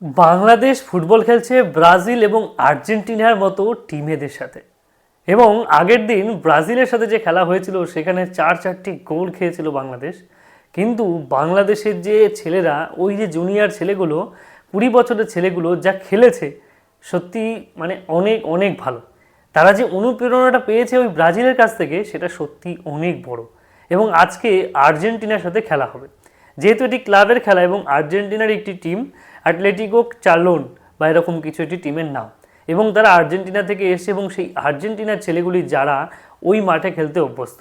Bangladesh football খেলছে Brazil এবং আর্জেন্টিনার মতো টিমেদের সাথে। এবং আগের দিন ব্রাজিলের সাথে যে খেলা হয়েছিল সেখানে 4-4টি গোল খেয়েছিল বাংলাদেশ। কিন্তু বাংলাদেশের যে ছেলেরা, ওই যে জুনিয়র ছেলেগুলো, 20 বছরের ছেলেগুলো যা খেলেছে, সত্যি মানে অনেক অনেক ভালো। তারা যে অনুপ্রেরণাটা পেয়েছে ওই ব্রাজিলের কাছ থেকে, সেটা সত্যি অনেক বড়। এবং আজকে আর্জেন্টিনার সাথে খেলা হবে। যেহেতু এটি ক্লাবের খেলা এবং আর্জেন্টিনার একটি টিম অ্যাটলেটিকো চার্লোন বা এরকম কিছু একটি টিমের নাম, এবং তারা আর্জেন্টিনা থেকে এসে এবং সেই আর্জেন্টিনার ছেলেগুলি যারা ওই মাঠে খেলতে অভ্যস্ত।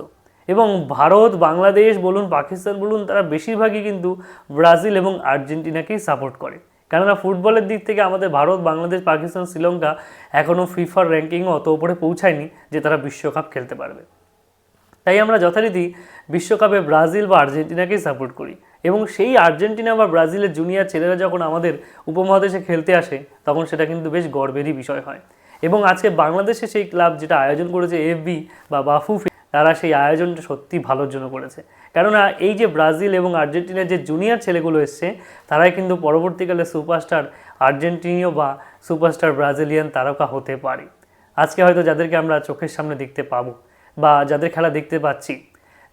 এবং ভারত, বাংলাদেশ বলুন, পাকিস্তান বলুন, তারা বেশিরভাগই কিন্তু ব্রাজিল এবং আর্জেন্টিনাকেই সাপোর্ট করে। কেননা ফুটবলের দিক থেকে আমাদের ভারত, বাংলাদেশ, পাকিস্তান, শ্রীলঙ্কা এখনও ফিফার র্যাঙ্কিংও অত উপরে পৌঁছায়নি যে তারা বিশ্বকাপ খেলতে পারবে। তাই আমরা যথারীতি বিশ্বকাপে ব্রাজিল বা আর্জেন্টিনাকেই সাপোর্ট করি। এবং সেই আর্জেন্টিনা বা ব্রাজিলের জুনিয়র ছেলেরা যখন আমাদের উপমহাদেশে খেলতে আসে, তখন সেটা কিন্তু বেশ গর্বেরই বিষয় হয়। এবং আজকে বাংলাদেশে সেই ক্লাব যেটা আয়োজন করেছে এফবি বা বাফুফে, তারা সেই আয়োজনটা সত্যি ভালোর জন্য করেছে। কেননা এই যে ব্রাজিল এবং আর্জেন্টিনার যে জুনিয়র ছেলেগুলো এসছে, তারাই কিন্তু পরবর্তীকালে সুপারস্টার আর্জেন্টিনীয় বা সুপারস্টার ব্রাজিলিয়ান তারকা হতে পারে। আজকে হয়তো যাদেরকে আমরা চোখের সামনে দেখতে পাবো বা যাদের খেলা দেখতে পাচ্ছি।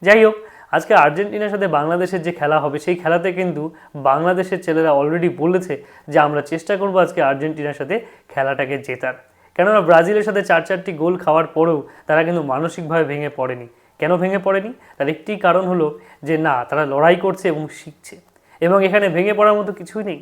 যাই হোক, আজকে আর্জেন্টিনার সাথে বাংলাদেশের যে খেলা হবে, সেই খেলাতে কিন্তু বাংলাদেশের ছেলেরা অলরেডি বলেছে যে আমরা চেষ্টা করবো আজকে আর্জেন্টিনার সাথে খেলাটাকে জেতার। কেননা ব্রাজিলের সাথে 4-4টি গোল খাওয়ার পরেও তারা কিন্তু মানসিকভাবে ভেঙে পড়েনি। কেন ভেঙে পড়েনি? তার একটি কারণ হলো যে না, তারা লড়াই করছে এবং শিখছে। এবং এখানে ভেঙে পড়ার মতো কিছুই নেই।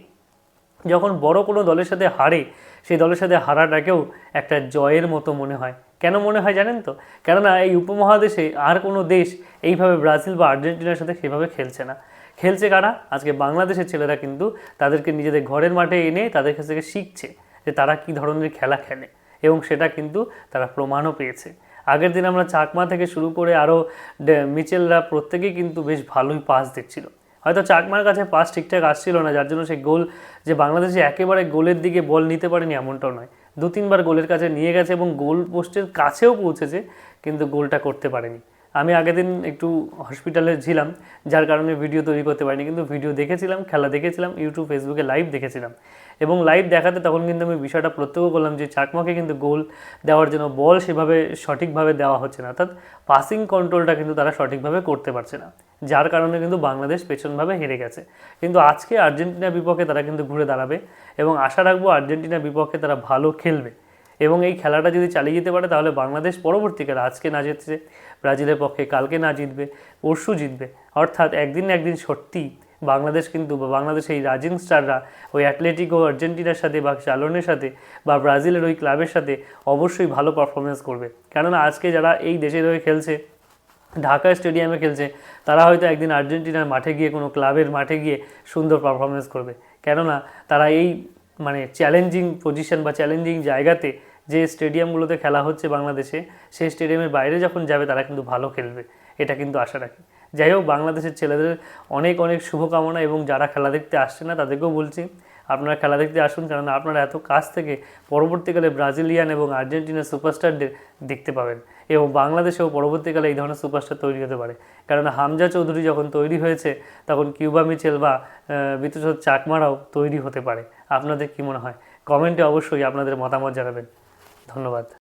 যখন বড় কোনো দলের সাথে হারে, সেই দলের সাথে হারাটাকেও একটা জয়ের মতো মনে হয়। কেন মনে হয় জানেন তো? কেননা এই উপমহাদেশে আর কোনো দেশ এইভাবে ব্রাজিল বা আর্জেন্টিনার সাথে সেভাবে খেলছে না। খেলছে কারা? আজকে বাংলাদেশের ছেলেরা কিন্তু তাদেরকে নিজেদের ঘরের মাঠে এনে তাদের কাছ থেকে শিখছে যে তারা কী ধরনের খেলা খেলে, এবং সেটা কিন্তু তারা প্রমাণও পেয়েছে। আগের দিন আমরা চাকমা থেকে শুরু করে আরও মিচেলরা প্রত্যেকেই কিন্তু বেশ ভালোই পাস দিচ্ছিল। হয়তো চাকমার কাছে পাস ঠিকঠাক আসছিল না, যার জন্য সে গোল, যে বাংলাদেশে একেবারে গোলের দিকে বল নিতে পারেনি এমনটাও নয়, 2-3বার গোলের কাছে নিয়ে গেছে এবং গোল পোস্টের কাছেও পৌঁছেছে, কিন্তু গোলটা করতে পারেনি। আমি আগের দিন একটু হসপিটালে ছিলাম, যার কারণে ভিডিও তৈরি করতে পারিনি, কিন্তু ভিডিও দেখেছিলাম, খেলা দেখেছিলাম, ইউটিউব ফেসবুকে লাইভ দেখেছিলাম। এবং লাইভ দেখাতে তখন কিন্তু আমি বিষয়টা প্রত্যক্ষ করলাম যে চাকমাকে কিন্তু গোল দেওয়ার জন্য বল সেভাবে সঠিকভাবে দেওয়া হচ্ছে না, অর্থাৎ পাসিং কন্ট্রোলটা কিন্তু তারা সঠিকভাবে করতে পারছে না, যার কারণে কিন্তু বাংলাদেশ পেছনভাবে হেরে গেছে। কিন্তু আজকে আর্জেন্টিনার বিপক্ষে তারা কিন্তু ঘুরে দাঁড়াবে, এবং আশা রাখবো আর্জেন্টিনার বিপক্ষে তারা ভালো খেলবে। এবং এই খেলাটা যদি চালিয়ে যেতে পারে, তাহলে বাংলাদেশ পরবর্তীকালে আজকে না জিতছে ব্রাজিলের পক্ষে, কালকে না জিতবে পরশু জিতবে। অর্থাৎ একদিন না একদিন সত্যি বাংলাদেশ কিন্তু, বা বাংলাদেশের এই রাইজিং স্টাররা ওই অ্যাটলেটিকো আর্জেন্টিনার সাথে বা চার্লোনের সাথে বা ব্রাজিলের ওই ক্লাবের সাথে অবশ্যই ভালো পারফরমেন্স করবে। কেননা আজকে যারা এই দেশের হয়ে খেলছে, ঢাকা স্টেডিয়ামে খেলছে, তারা হয়তো একদিন আর্জেন্টিনার মাঠে গিয়ে, কোনো ক্লাবের মাঠে গিয়ে সুন্দর পারফরমেন্স করবে। কেননা তারা এই মানে চ্যালেঞ্জিং পজিশন বা চ্যালেঞ্জিং জায়গাতে, যে স্টেডিয়ামগুলোতে খেলা হচ্ছে বাংলাদেশে, সেই স্টেডিয়ামের বাইরে যখন যাবে তারা কিন্তু ভালো খেলবে, এটা কিন্তু আশা রাখি। যাই হোক, বাংলাদেশের ছেলেদের অনেক অনেক শুভকামনা, এবং যারা খেলা দেখতে আসছে না তাদেরকেও বলছি আপনারা খেলা দেখতে আসুন, কারণ আপনারা এত কাছ থেকে পরবর্তীকালে ব্রাজিলিয়ান এবং আর্জেন্টিনার সুপারস্টারদের দেখতে পাবেন, এবং বাংলাদেশেও পরবর্তীকালে এই ধরনের সুপারস্টার তৈরি হতে পারে। কারণ হামজা চৌধুরী যখন তৈরি হয়েছে, তখন কিউবা মিচেল বা বিতুষত চাকমারাও তৈরি হতে পারে। আপনাদের কি মনে হয়? কমেন্টে অবশ্যই আপনাদের মতামত জানাবেন। ধন্যবাদ।